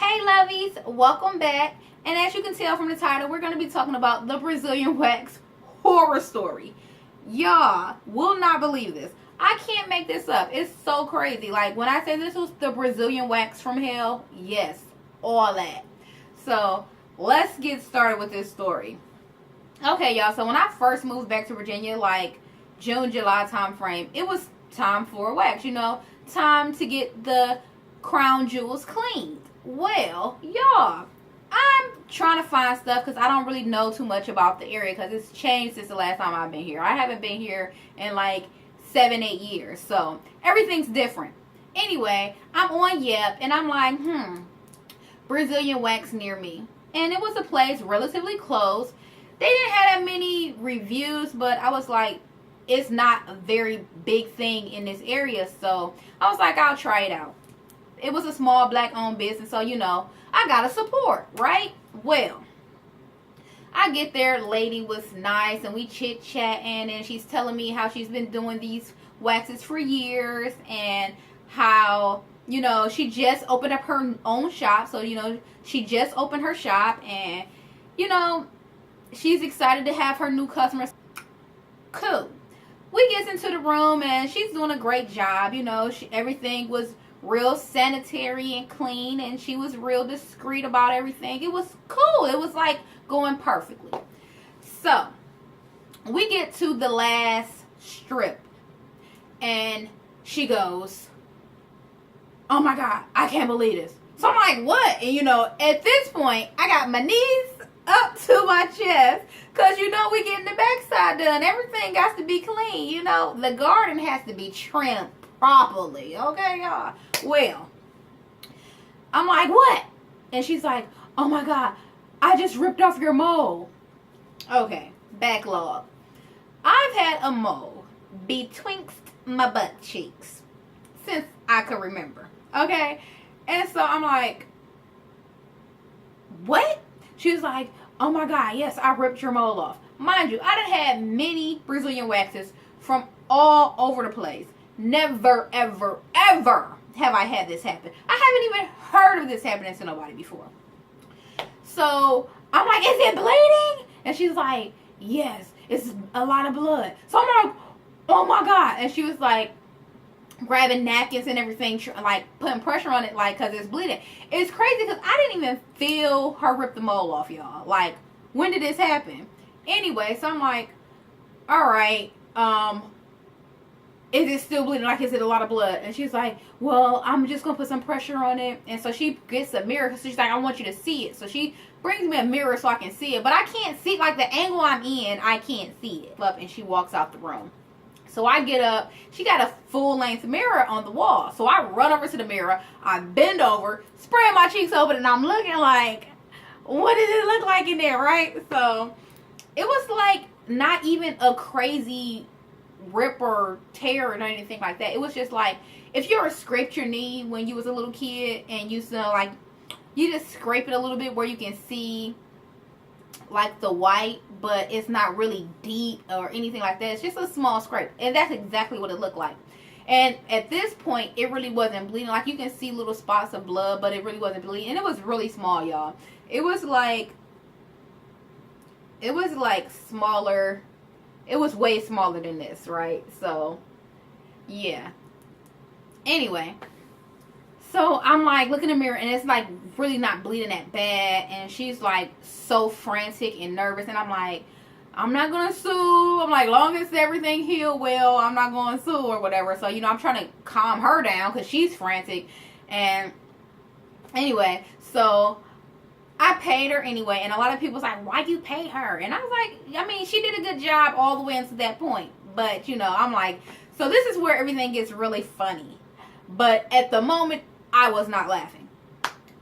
Hey lovies, welcome back. And as you can tell from the title, we're going to be talking about the Brazilian wax horror story. Y'all will not believe this. I can't make this up. It's so crazy. Like when I say this was the Brazilian wax from hell, yes, all that. So let's get started with this story. Okay, y'all, so when I first moved back to Virginia, like June, July time frame, it was time for a wax, time to get the crown jewels cleaned. Well, y'all, I'm trying to find stuff because I don't really know too much about the area because it's changed since the last time I've been here. I haven't been here in like 7-8 years, so everything's different. Anyway, I'm on Yep and I'm like, Brazilian wax near me. And it was a place relatively close. They didn't have that many reviews, but I was like, it's not a very big thing in this area, so I was like, I'll try it out. It was a small black owned business, so I gotta support, right? Well, I get there, lady was nice and we chit chatting and she's telling me how she's been doing these waxes for years and how she just opened up her own shop. So she just opened her shop and she's excited to have her new customers. Cool. We get into the room and she's doing a great job. Everything was real sanitary and clean and she was real discreet about everything. It was cool. It was like going perfectly. So we get to the last strip and she goes, oh my God, I can't believe this. So I'm like, what? And at this point I got my knees up to my chest because we getting the backside done. Everything got to be clean. The garden has to be trimmed properly. Okay, y'all. Well, I'm like, what? And she's like, oh my God, I just ripped off your mole. Okay, backlog. I've had a mole betwixt my butt cheeks since I could remember. Okay? And so I'm like, what? She was like, oh my God, yes, I ripped your mole off. Mind you, I done had many Brazilian waxes from all over the place. Never, ever, ever have I had this happen. I haven't even heard of this happening to nobody before. So I'm like, is it bleeding? And she's like, yes, it's a lot of blood. So I'm like, oh my God. And she was like, grabbing napkins and everything, like putting pressure on it, like, because it's bleeding. It's crazy because I didn't even feel her rip the mole off, y'all. Like, when did this happen? Anyway, so I'm like, all right, is it still bleeding? Like, is it a lot of blood? And she's like, well, I'm just going to put some pressure on it. And so she gets a mirror because she's like, I want you to see it. So she brings me a mirror so I can see it. But I can't see, like, the angle I'm in, I can't see it. And she walks out the room. So I get up. She got a full-length mirror on the wall. So I run over to the mirror. I bend over, spraying my cheeks open, and I'm looking like, what does it look like in there, right? So it was like not even a crazy rip or tear or anything like that. It was just like if you ever scraped your knee when you was a little kid and you like you just scrape it a little bit where you can see like the white, but it's not really deep or anything like that. It's just a small scrape, and that's exactly what it looked like. And at this point it really wasn't bleeding. Like you can see little spots of blood, but it really wasn't bleeding, and it was really small, y'all. It was like smaller. It was way smaller than this, right? So yeah. Anyway, so I'm like looking in the mirror and it's like really not bleeding that bad, and she's like so frantic and nervous, and I'm like, I'm not gonna sue. I'm like, long as everything healed well, I'm not gonna sue or whatever. So I'm trying to calm her down because she's frantic. And anyway, so I paid her anyway, and a lot of people was like, why you pay her? And I was like, I mean, she did a good job all the way until that point. But I'm like, so this is where everything gets really funny. But at the moment I was not laughing.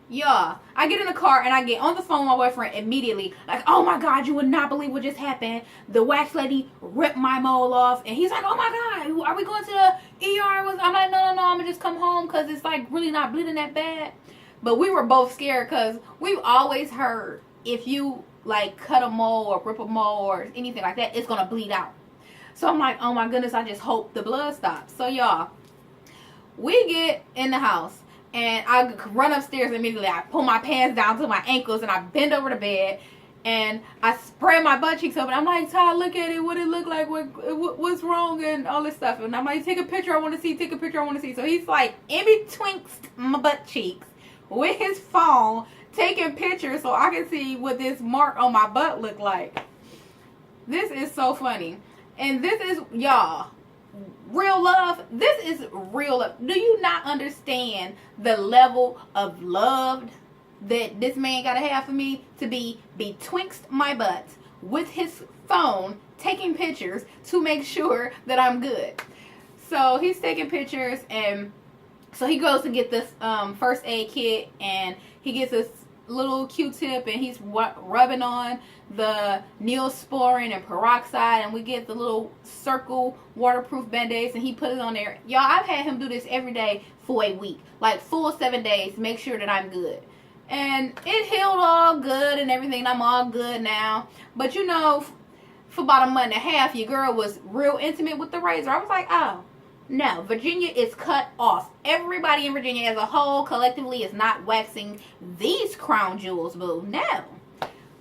Yeah, I get in the car and I get on the phone with my boyfriend immediately. Like, oh my God, you would not believe what just happened. The wax lady ripped my mole off. And he's like, oh my God, are we going to the ER? I'm like, no, I'm going to just come home because it's like really not bleeding that bad. But we were both scared because we've always heard if you like cut a mole or rip a mole or anything like that, it's going to bleed out. So I'm like, oh my goodness, I just hope the blood stops. So y'all, we get in the house. And I run upstairs immediately. I pull my pants down to my ankles and I bend over the bed and I spray my butt cheeks open. I'm like, Todd, look at it. What it look like? What's wrong? And all this stuff. And I'm like, take a picture. I want to see. Take a picture. I want to see. So he's like in betwixt my butt cheeks with his phone taking pictures so I can see what this mark on my butt look like. This is so funny. And this is, y'all, real love. This is real love. Do you not understand the level of love that this man gotta have for me to be betwixt my butt with his phone taking pictures to make sure that I'm good? So he's taking pictures, and so he goes to get this first aid kit, and he gets this little Q-tip, and he's rubbing on the Neosporin and peroxide, and we get the little circle waterproof band-aids, and he put it on there. Y'all, I've had him do this every day for a week, like full 7 days, make sure that I'm good. And it healed all good and everything. I'm all good now. But you know, for about a month and a half, your girl was real intimate with the razor. I was like, oh, no, Virginia is cut off. Everybody in Virginia as a whole, collectively, is not waxing these crown jewels, boo. No.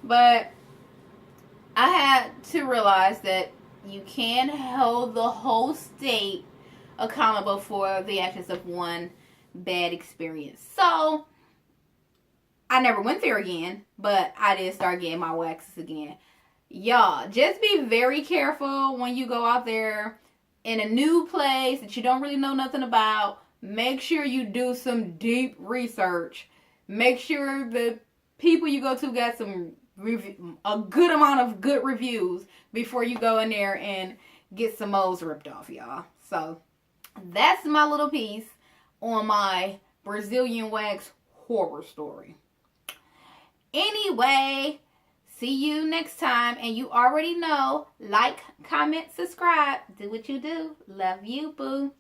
But I had to realize that you can't hold the whole state accountable for the actions of one bad experience. So I never went there again, but I did start getting my waxes again. Y'all, just be very careful when you go out there in a new place that you don't really know nothing about. Make sure you do some deep research. Make sure the people you go to got a good amount of good reviews before you go in there and get some moles ripped off, y'all. So that's my little piece on my Brazilian wax horror story. Anyway, see you next time. And you already know, like, comment, subscribe. Do what you do. Love you, boo.